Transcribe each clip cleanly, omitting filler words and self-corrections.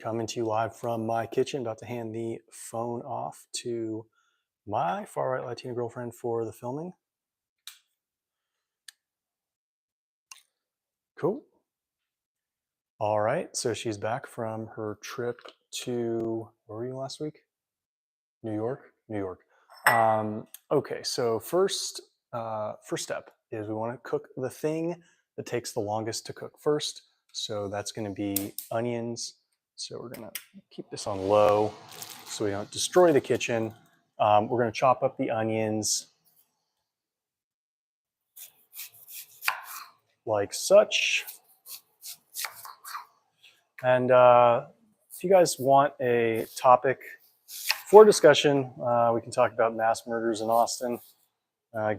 Coming to you live from my kitchen, about to hand the phone off to my far right Latina girlfriend for the filming. Cool. All right, so she's back from her trip to, where were you last week? New York? New York. Okay, so first step is we want to cook the thing that takes the longest to cook first. So that's going to be onions. So we're going to keep this on low so we don't destroy the kitchen. We're going to chop up the onions like such. And if you guys want a topic for discussion, we can talk about mass murders in Austin,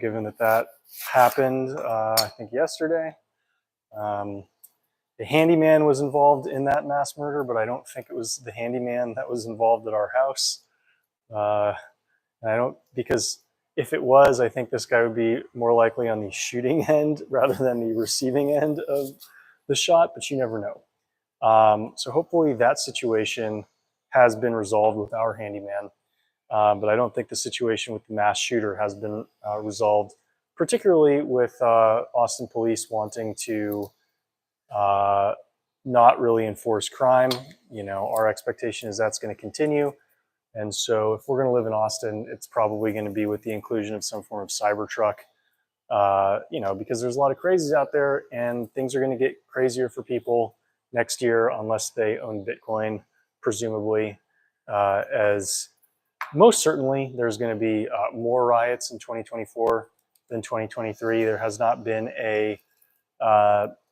given that happened, I think, yesterday. The handyman was involved in that mass murder, but I don't think it was the handyman that was involved at our house. Because if it was, I think this guy would be more likely on the shooting end rather than the receiving end of the shot, but you never know. So hopefully that situation has been resolved with our handyman, but I don't think the situation with the mass shooter has been resolved, particularly with Austin police wanting to not really enforce crime. You know, our expectation is that's going to continue. And so if we're going to live in Austin, it's probably going to be with the inclusion of some form of Cybertruck, because there's a lot of crazies out there and things are going to get crazier for people next year unless they own Bitcoin, presumably, as most certainly there's going to be more riots in 2024 than 2023. There has not been a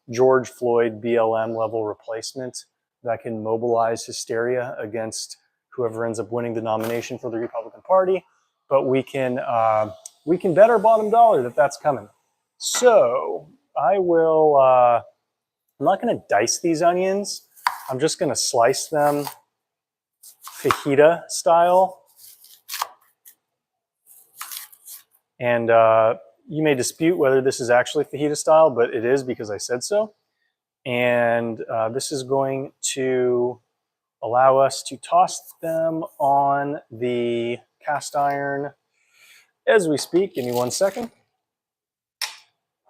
George Floyd BLM level replacement that can mobilize hysteria against whoever ends up winning the nomination for the Republican Party, but we can bet our bottom dollar that that's coming. So I will. I'm not going to dice these onions. I'm just going to slice them fajita style. And you may dispute whether this is actually fajita style, but it is because I said so. And this is going to allow us to toss them on the cast iron as we speak. Give me 1 second.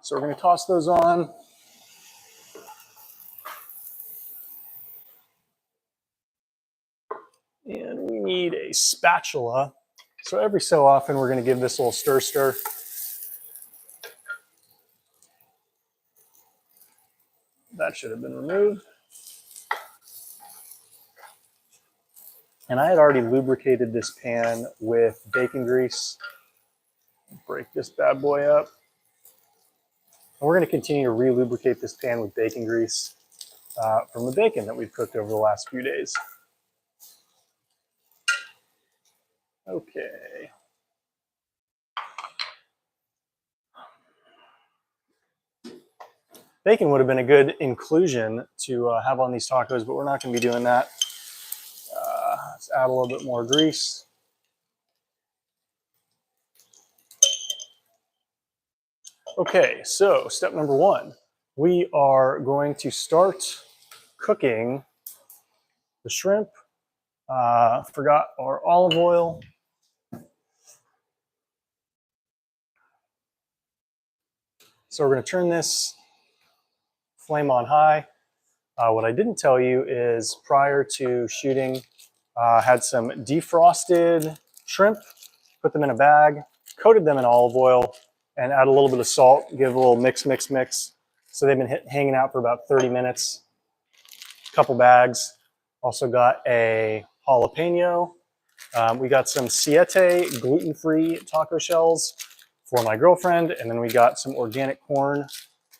So we're going to toss those on. And we need a spatula. So every so often we're going to give this a little stir. That should have been removed. And I had already lubricated this pan with bacon grease. Break this bad boy up. And we're going to continue to re-lubricate this pan with bacon grease from the bacon that we've cooked over the last few days. Okay. Bacon would have been a good inclusion to have on these tacos, but we're not going to be doing that. Let's add a little bit more grease. Okay, so step number 1. We are going to start cooking the shrimp. Forgot our olive oil. So we're going to turn this flame on high. What I didn't tell you is prior to shooting, had some defrosted shrimp, put them in a bag, coated them in olive oil, and add a little bit of salt, give a little mix. So they've been hanging out for about 30 minutes. A couple bags. Also got a jalapeno. We got some Siete gluten-free taco shells for my girlfriend, and then we got some organic corn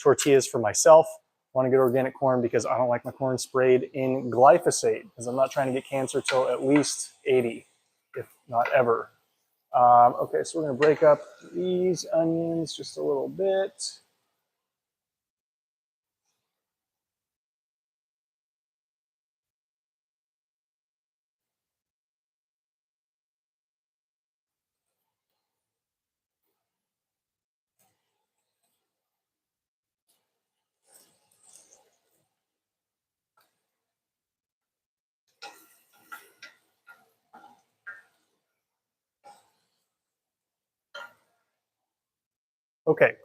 tortillas for myself. I want to get organic corn because I don't like my corn sprayed in glyphosate because I'm not trying to get cancer till at least 80, if not ever. Okay, so we're going to break up these onions just a little bit. Okay,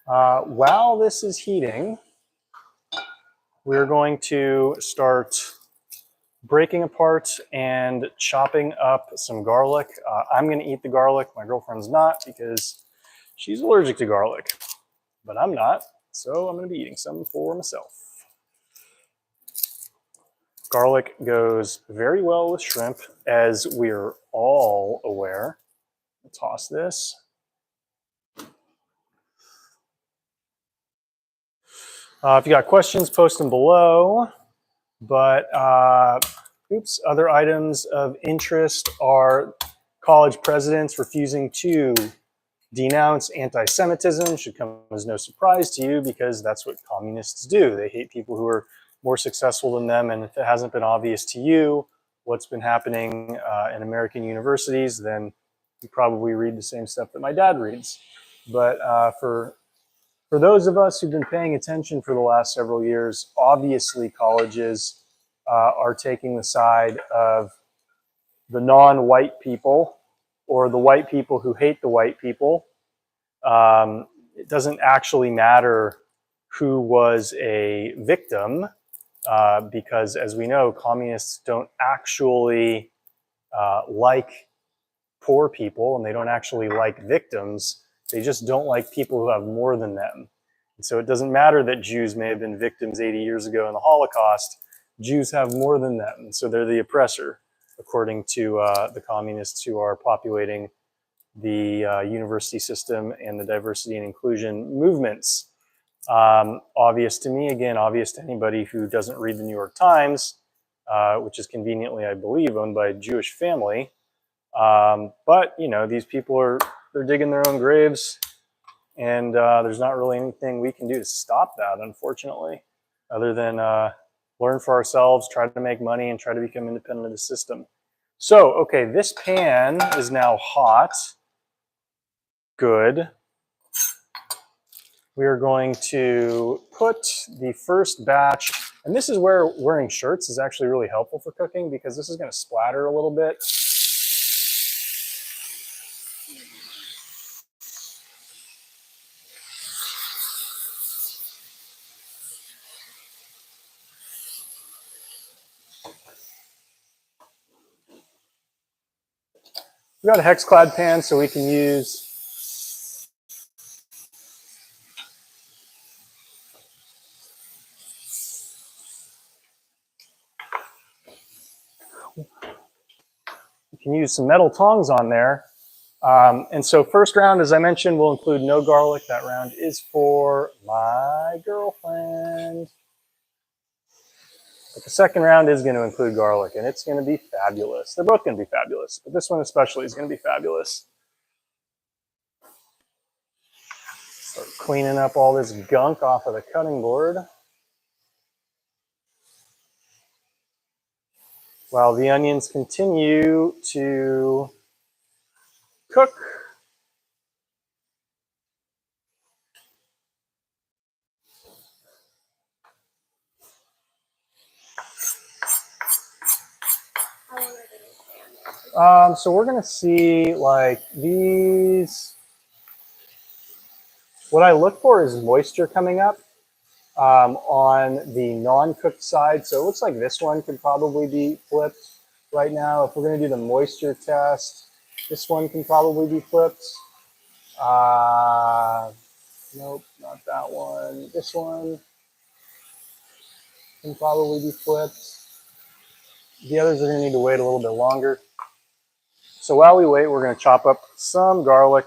while this is heating, we're going to start breaking apart and chopping up some garlic. I'm going to eat the garlic. My girlfriend's not because she's allergic to garlic, but I'm not. So I'm going to be eating some for myself. Garlic goes very well with shrimp, as we're all aware. I'll toss this. If you got questions, post them below. But other items of interest are college presidents refusing to denounce anti-Semitism. Should come as no surprise to you because that's what communists do. They hate people who are more successful than them. And if it hasn't been obvious to you what's been happening in American universities, then you probably read the same stuff that my dad reads. But for those of us who've been paying attention for the last several years, obviously colleges are taking the side of the non-white people or the white people who hate the white people. It doesn't actually matter who was a victim because, as we know, communists don't actually like poor people and they don't actually like victims. They just don't like people who have more than them. And so it doesn't matter that Jews may have been victims 80 years ago in the Holocaust. Jews have more than them. And so they're the oppressor, according to the communists who are populating the university system and the diversity and inclusion movements. Obvious to me, again, obvious to anybody who doesn't read the New York Times, which is conveniently, I believe, owned by a Jewish family. But, you know, these people they're digging their own graves, and there's not really anything we can do to stop that, unfortunately, other than learn for ourselves, try to make money, and try to become independent of the system. So, okay, this pan is now hot. Good. We are going to put the first batch, and this is where wearing shirts is actually really helpful for cooking because this is going to splatter a little bit. We've got a hex-clad pan, so we can use some metal tongs on there. And so first round, as I mentioned, will include no garlic. That round is for my girlfriend. But the second round is going to include garlic, and it's going to be fabulous. They're both going to be fabulous, but this one especially is going to be fabulous. Start cleaning up all this gunk off of the cutting board. While the onions continue to cook. So we're going to see like these. What I look for is moisture coming up on the non-cooked side. So it looks like this one could probably be flipped right now. If we're going to do the moisture test, this one can probably be flipped. Nope, not that one. This one can probably be flipped. The others are going to need to wait a little bit longer. So while we wait, we're going to chop up some garlic.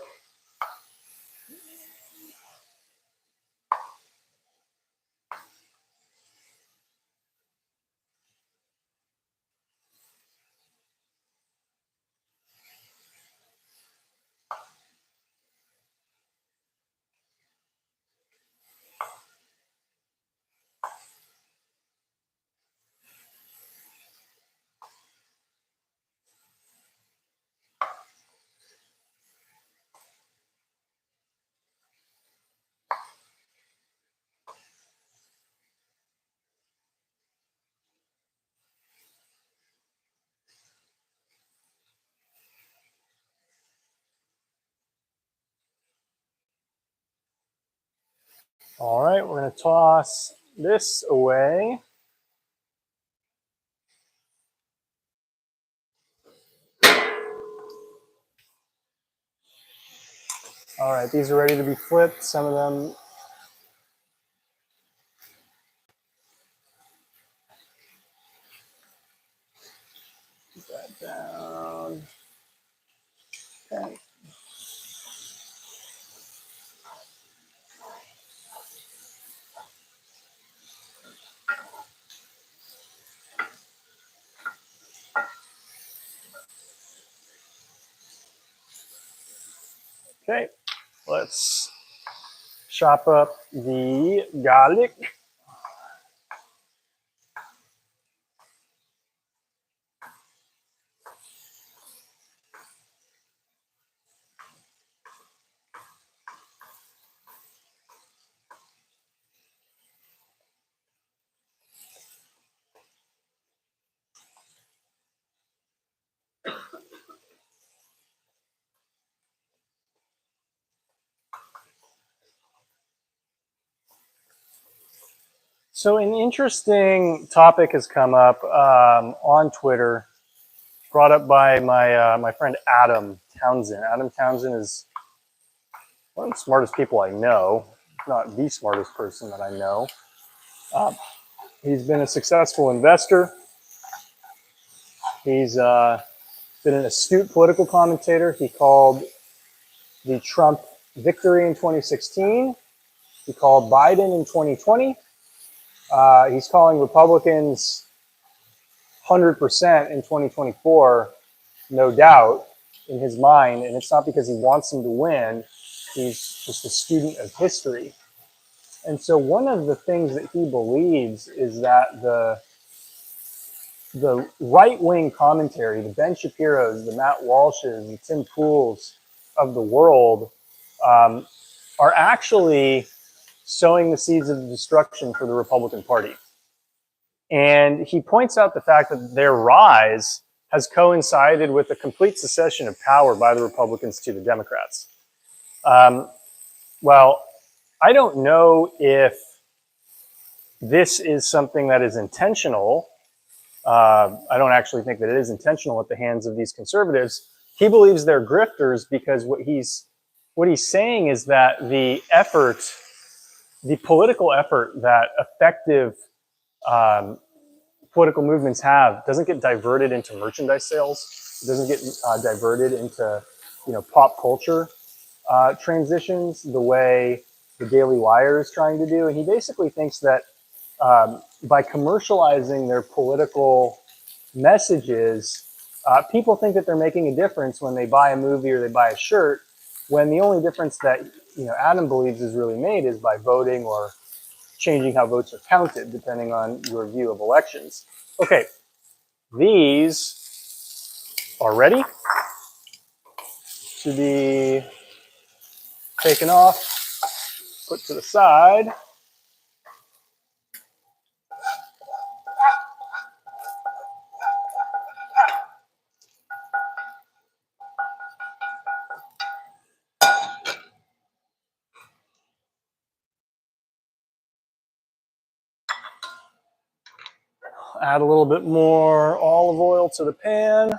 All right, we're going to toss this away. All right, these are ready to be flipped. Some of them. Put that down. Okay. Okay, let's chop up the garlic. So an interesting topic has come up on Twitter, brought up by my friend Adam Townsend. Adam Townsend is one of the smartest people I know, if not the smartest person that I know. He's been a successful investor. He's been an astute political commentator. He called the Trump victory in 2016. He called Biden in 2020. He's calling Republicans 100% in 2024, no doubt, in his mind. And it's not because he wants them to win. He's just a student of history. And so one of the things that he believes is that the right-wing commentary, the Ben Shapiro's, the Matt Walsh's, the Tim Pool's of the world are actually sowing the seeds of destruction for the Republican Party. And he points out the fact that their rise has coincided with the complete secession of power by the Republicans to the Democrats. Well, I don't know if this is something that is intentional. I don't actually think that it is intentional at the hands of these conservatives. He believes they're grifters because what he's saying is that the political effort that effective political movements have doesn't get diverted into merchandise sales. It doesn't get diverted into pop culture transitions the way the Daily Wire is trying to do. And he basically thinks that by commercializing their political messages, people think that they're making a difference when they buy a movie or they buy a shirt, when the only difference that Adam believes is really made is by voting or changing how votes are counted, depending on your view of elections. Okay, these are ready to be taken off, put to the side. Add a little bit more olive oil to the pan.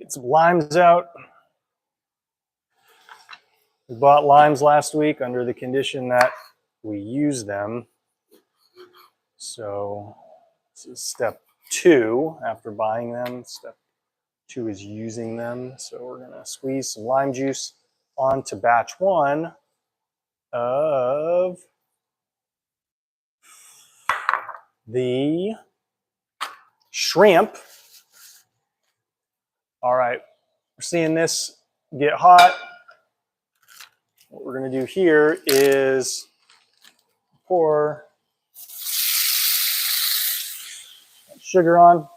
Get some limes out. We bought limes last week under the condition that we use them. So this is step 2 after buying them. Step 2 is using them. So we're going to squeeze some lime juice onto batch 1 of the shrimp. All right, we're seeing this get hot. What we're going to do here is pour sugar on.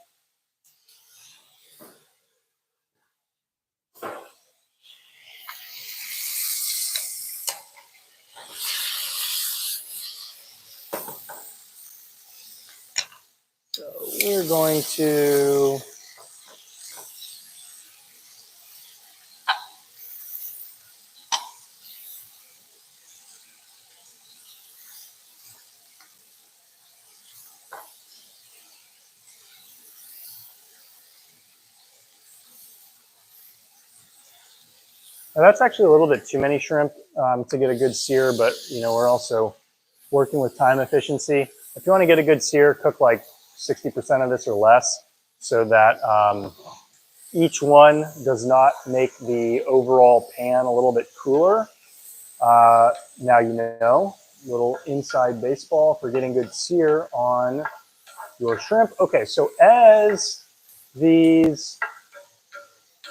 So we're going to now that's actually a little bit too many shrimp to get a good sear, but we're also working with time efficiency. If you want to get a good sear, cook like 60% of this or less so that each one does not make the overall pan a little bit cooler. Now little inside baseball for getting good sear on your shrimp. Okay, so as these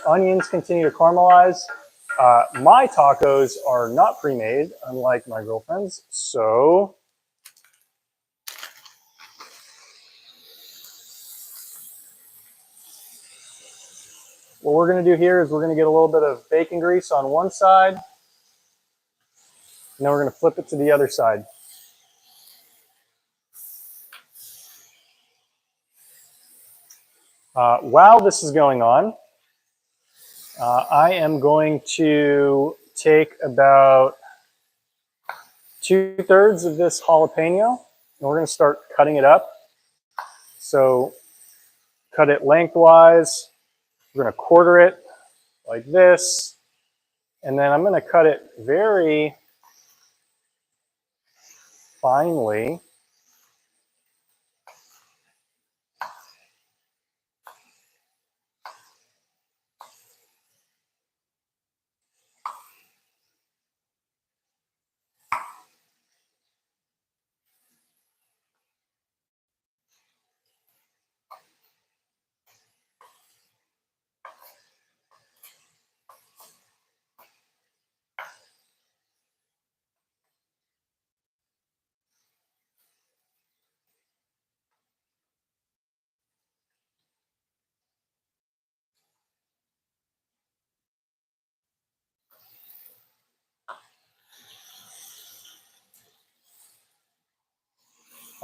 onions continue to caramelize, my tacos are not pre-made, unlike my girlfriend's. So what we're going to do here is we're going to get a little bit of bacon grease on one side, and then we're going to flip it to the other side. While this is going on, I am going to take about 2/3 of this jalapeno, and we're going to start cutting it up. So cut it lengthwise. We're going to quarter it like this, and then I'm going to cut it very finely.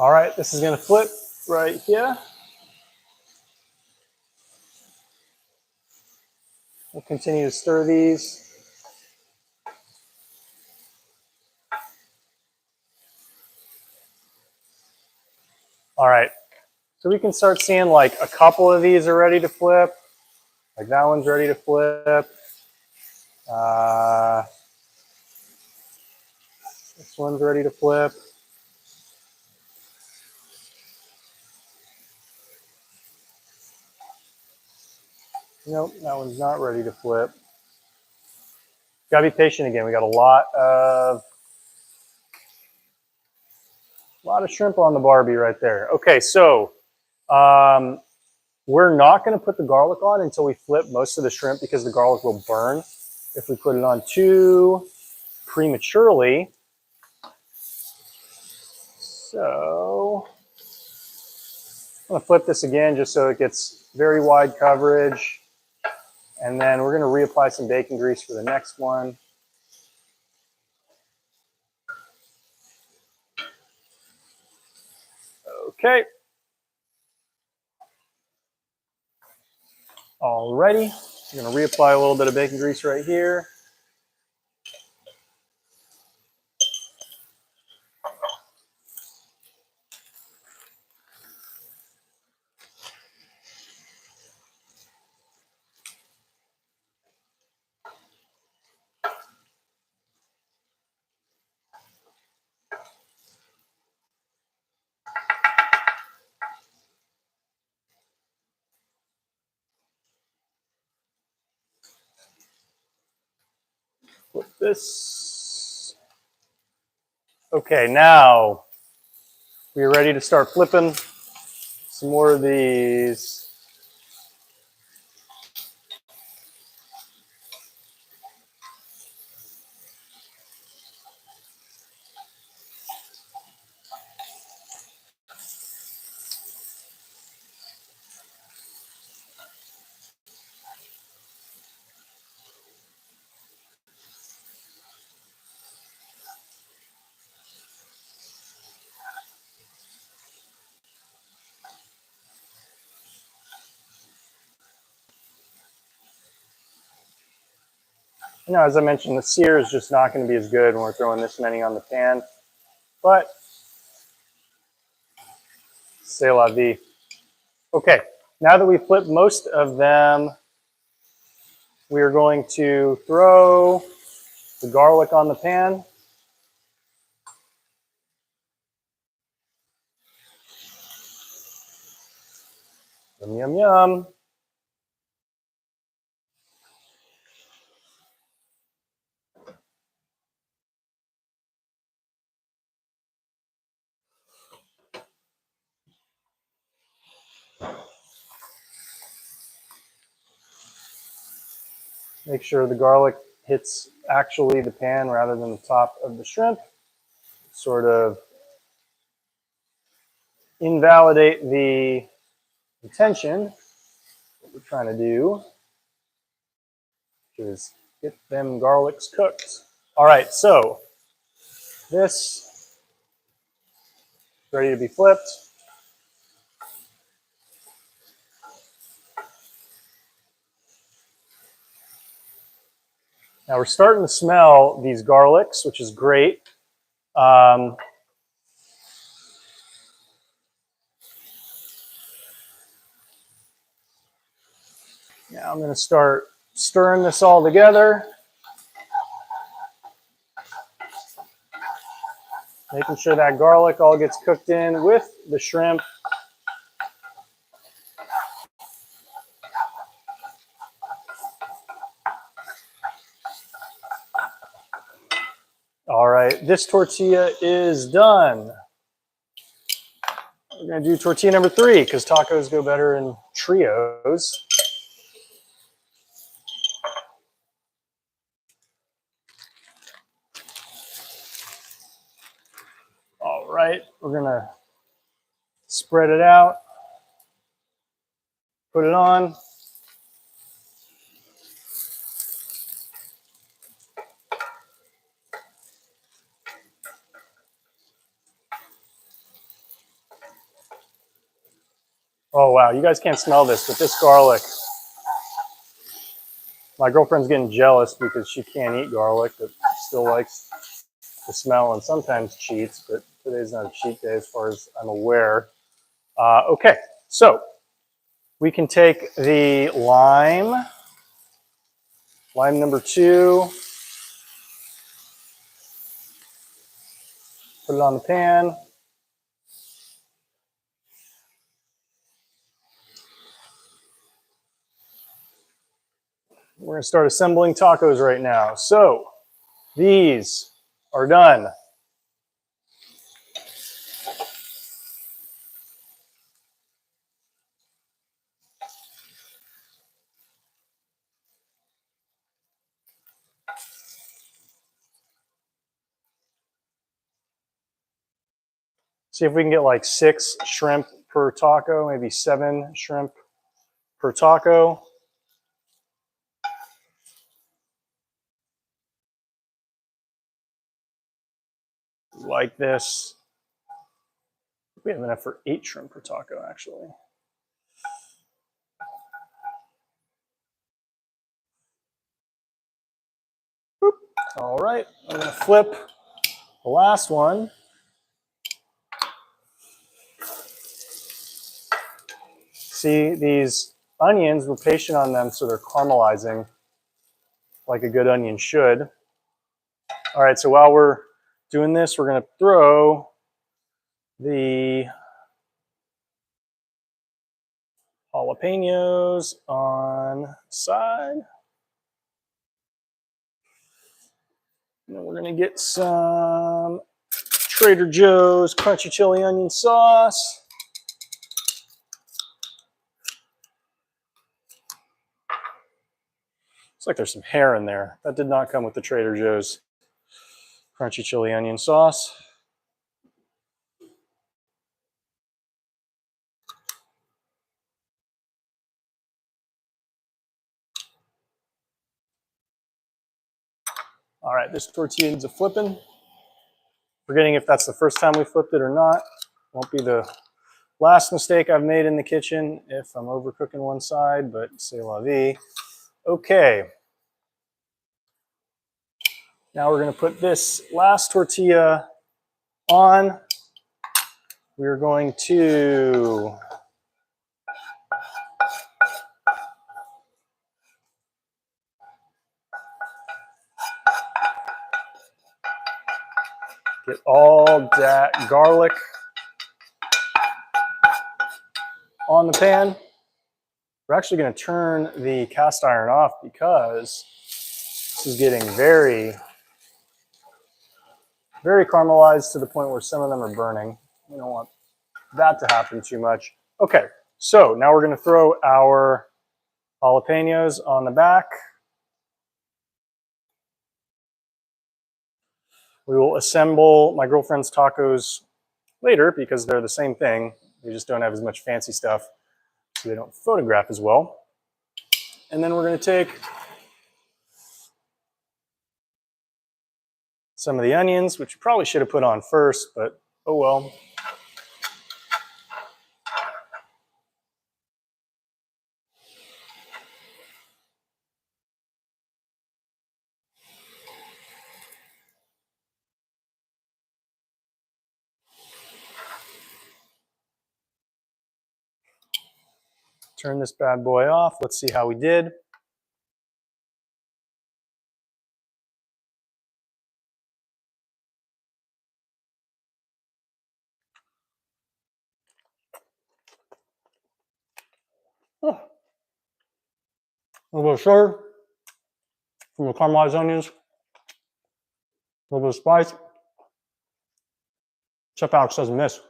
All right, this is going to flip right here. We'll continue to stir these. All right, so we can start seeing like a couple of these are ready to flip. Like that one's ready to flip. This one's ready to flip. Nope, that one's not ready to flip. Gotta be patient again. We got a lot of shrimp on the Barbie right there. Okay, so we're not going to put the garlic on until we flip most of the shrimp because the garlic will burn if we put it on too prematurely. So I'm going to flip this again just so it gets very wide coverage. And then we're going to reapply some bacon grease for the next one. Okay. Alrighty. I'm going to reapply a little bit of bacon grease right here. Flip this. Okay, now we're ready to start flipping some more of these. You know, as I mentioned, the sear is just not going to be as good when we're throwing this many on the pan, but c'est la vie. Okay, now that we've flipped most of them, we are going to throw the garlic on the pan. Yum, yum, yum. Make sure the garlic hits actually the pan rather than the top of the shrimp. Sort of invalidate the intention. What we're trying to do is get them garlics cooked. All right, so this is ready to be flipped. Now we're starting to smell these garlics, which is great. Now I'm going to start stirring this all together, making sure that garlic all gets cooked in with the shrimp. All right, this tortilla is done. We're going to do tortilla number 3 because tacos go better in trios. All right, we're going to spread it out, put it on. Oh, wow, you guys can't smell this, but this garlic, my girlfriend's getting jealous because she can't eat garlic, but still likes the smell and sometimes cheats, but today's not a cheat day as far as I'm aware. Okay, so we can take the lime number 2, put it on the pan. We're going to start assembling tacos right now. So these are done. See if we can get like 6 shrimp per taco, maybe 7 shrimp per taco. Like this. We have enough for 8 shrimp per taco, actually. Boop. All right, I'm going to flip the last one. See, these onions, we're patient on them so they're caramelizing like a good onion should. All right, so while we're doing this, we're going to throw the jalapenos on the side. And then we're going to get some Trader Joe's crunchy chili onion sauce. Looks like there's some hair in there. That did not come with the Trader Joe's crunchy chili onion sauce. All right, this tortilla needs a flipping. Forgetting if that's the first time we flipped it or not. Won't be the last mistake I've made in the kitchen if I'm overcooking one side, but c'est la vie. Okay. Now we're going to put this last tortilla on. We're going to get all that garlic on the pan. We're actually going to turn the cast iron off because this is getting very, very caramelized to the point where some of them are burning. We don't want that to happen too much. Okay, so now we're going to throw our jalapenos on the back. We will assemble my girlfriend's tacos later because they're the same thing. They just don't have as much fancy stuff, so they don't photograph as well. And then we're going to take some of the onions, which you probably should have put on first, but oh well. Turn this bad boy off. Let's see how we did. Oh, a little bit of sugar from the caramelized onions, a little bit of spice. Chef Alex doesn't miss.